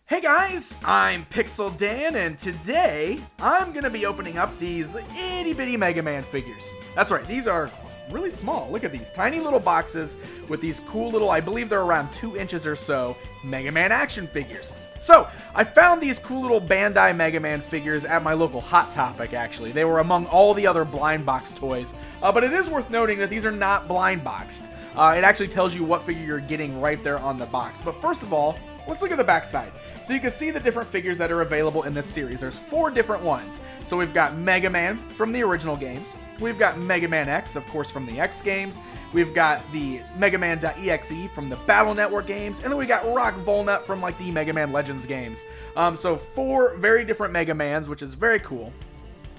Hey guys, I'm Pixel Dan, and today I'm gonna be opening up these itty bitty Mega Man figures. That's right, these are really small. Look at these tiny little boxes with these cool little, I believe they're around 2 inches or so, Mega Man action figures. So, I found these cool little Bandai Mega Man figures at my local Hot Topic, actually. They were among all the other blind box toys, but it is worth noting that these are not blind boxed. It actually tells you what figure you're getting right there on the box. But first of all, let's look at the back side. So you can see the different figures that are available in this series. There's 4 different ones. So we've got Mega Man from the original games. We've got Mega Man X, of course, from the X games. We've got the Mega Man.exe from the Battle Network games. And then we got Rock Volnut from like the Mega Man Legends games. So 4 very different Mega Mans, which is very cool.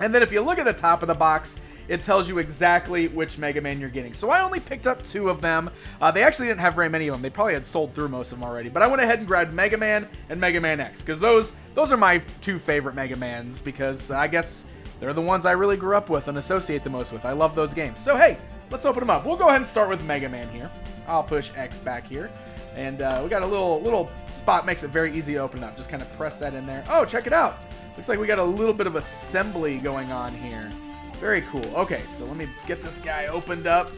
And then if you look at the top of the box, it tells you exactly which Mega Man you're getting. So I only picked up 2 of them. They actually didn't have very many of them. They probably had sold through most of them already. But I went ahead and grabbed Mega Man and Mega Man X, because those are my 2 favorite Mega Mans, because I guess they're the ones I really grew up with and associate the most with. I love those games. So hey, let's open them up. We'll go ahead and start with Mega Man here. I'll push X back here. And we got a little spot, makes it very easy to open up. Just kind of press that in there. Oh, check it out. Looks like we got a little bit of assembly going on here. Very cool. Okay, so let me get this guy opened up.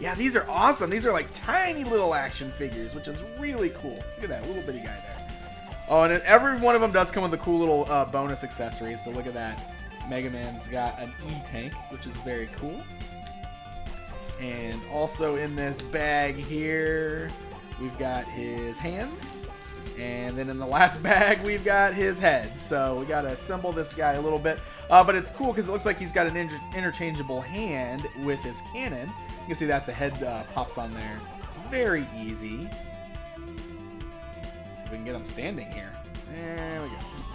Yeah, these are awesome. These are like tiny little action figures, which is really cool. Look at that little bitty guy there. Oh, and then every one of them does come with a cool little bonus accessory. So look at that. Mega Man's got an E-Tank, which is very cool. And also in this bag here, we've got his hands. And then in the last bag, we've got his head. So we got to assemble this guy a little bit. But it's cool because it looks like he's got an interchangeable hand with his cannon. You can see that the head pops on there. Very easy. Let's see if we can get him standing here. There we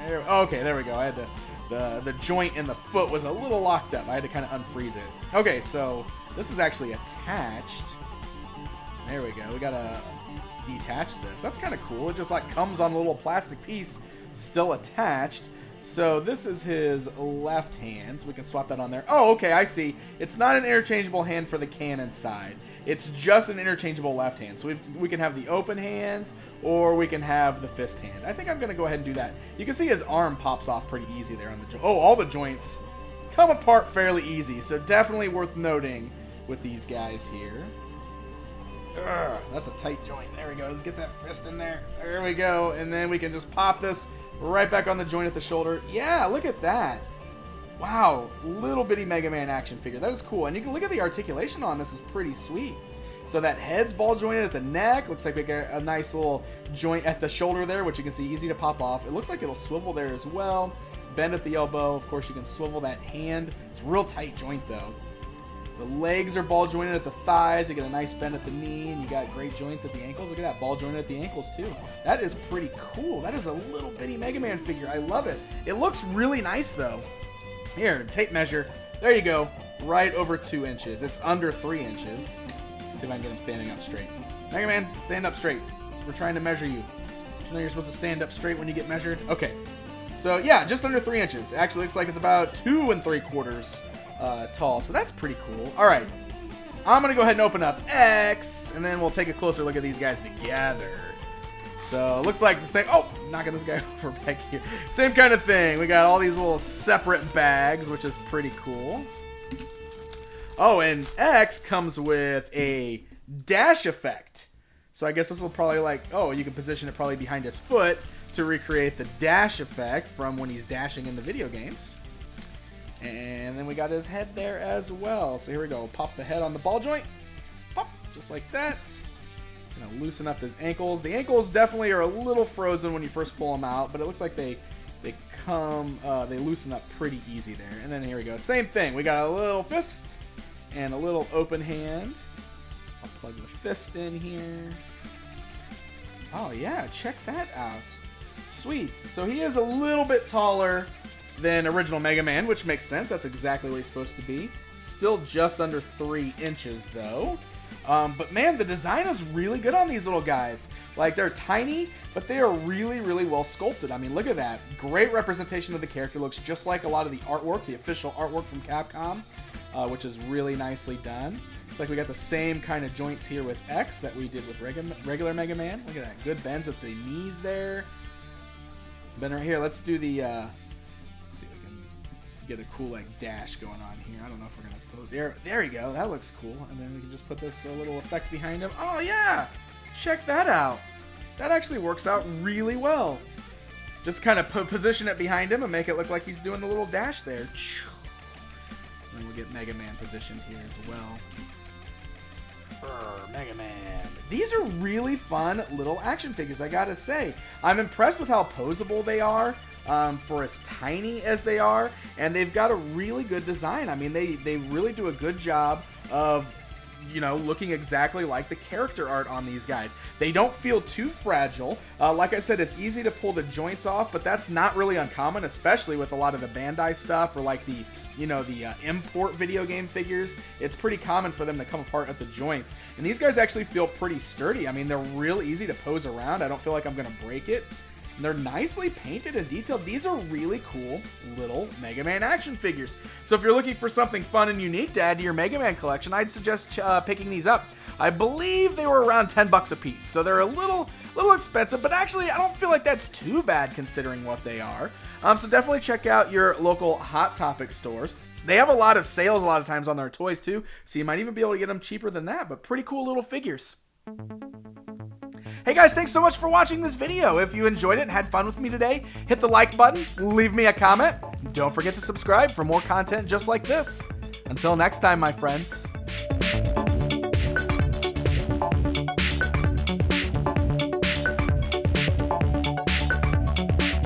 go. Okay, there we go. I had to... The joint in the foot was a little locked up. I had to kind of unfreeze it. Okay, so this is actually attached. There we go. We got to detach this. That's kind of cool. It just like comes on a little plastic piece still attached. So this is his left hand, so we can swap that on there. Oh, okay, I see. It's not an interchangeable hand for the cannon side. It's just an interchangeable left hand. So we can have the open hand, or we can have the fist hand. I think I'm going to go ahead and do that. You can see his arm pops off pretty easy there on the joint. Oh, all the joints come apart fairly easy, so definitely worth noting with these guys here. That's a tight joint. There we go. Let's get that fist in there. There we go. And then we can just pop this right back on the joint at the shoulder. Yeah, look at that. Wow. Little bitty Mega Man action figure. That is cool. And you can look at the articulation on this is pretty sweet. So that head's ball jointed at the neck. Looks like we got a nice little joint at the shoulder there, which you can see easy to pop off. It looks like it'll swivel there as well. Bend at the elbow. Of course, you can swivel that hand. It's a real tight joint, though. The legs are ball jointed at the thighs. You get a nice bend at the knee, and you got great joints at the ankles. Look at that, ball jointed at the ankles too. That is pretty cool. That is a little bitty Mega Man figure. I love it. It looks really nice though. Here, tape measure. There you go. Right over 2 inches. It's under 3 inches. Let's see if I can get him standing up straight. Mega Man, stand up straight. We're trying to measure you. Did you know you're supposed to stand up straight when you get measured? Okay. So yeah, just under 3 inches. Actually, looks like it's about 2 3/4. Tall, so that's pretty cool. All right, I'm gonna go ahead and open up X, and then we'll take a closer look at these guys together. So it looks like the same. Oh, knocking this guy over back here. Same kind of thing. We got all these little separate bags, which is pretty cool. Oh, and X comes with a dash effect. So I guess this will probably you can position it probably behind his foot to recreate the dash effect from when he's dashing in the video games. And then we got his head there as well. So here we go. Pop the head on the ball joint. Pop, just like that. Gonna loosen up his ankles. The ankles definitely are a little frozen when you first pull them out, but it looks like they loosen up pretty easy there. And then here we go. Same thing. We got a little fist and a little open hand. I'll plug the fist in here. Oh yeah, check that out. Sweet. So he is a little bit taller than original Mega Man, which makes sense. That's exactly what he's supposed to be. Still just under 3 inches, though. But man, the design is really good on these little guys. Like, they're tiny, but they are really, really well sculpted. I mean, look at that. Great representation of the character. Looks just like a lot of the artwork, the official artwork from Capcom, which is really nicely done. Looks like we got the same kind of joints here with X that we did with regular Mega Man. Look at that. Good bends at the knees there. Then right here, let's do the, let's see if we can get a cool like dash going on here. I don't know if we're gonna pose. There you go. That looks cool. And then we can just put this little effect behind him. Oh yeah, check that out. That actually works out really well. Just kind of position it behind him and make it look like he's doing the little dash there. And then we'll get Mega Man positioned here as well. Mega Man. These are really fun little action figures, I gotta say. I'm impressed with how posable they are for as tiny as they are, and they've got a really good design. I mean, they really do a good job of, you know, looking exactly like the character art on these guys. They don't feel too fragile. Like I said, it's easy to pull the joints off, but that's not really uncommon, especially with a lot of the Bandai stuff or like the, you know, the import video game figures. It's pretty common for them to come apart at the joints. And these guys actually feel pretty sturdy. I mean, they're real easy to pose around. I don't feel like I'm going to break it. And they're nicely painted and detailed. These are really cool little Mega Man action figures. So if you're looking for something fun and unique to add to your Mega Man collection, I'd suggest picking these up. I believe they were around 10 bucks a piece, so they're a little expensive, but actually I don't feel like that's too bad considering what they are. So definitely check out your local Hot Topic stores. So they have a lot of sales a lot of times on their toys too, so you might even be able to get them cheaper than that, but pretty cool little figures. Hey guys, thanks so much for watching this video. If you enjoyed it and had fun with me today, hit the like button, leave me a comment. Don't forget to subscribe for more content just like this. Until next time, my friends.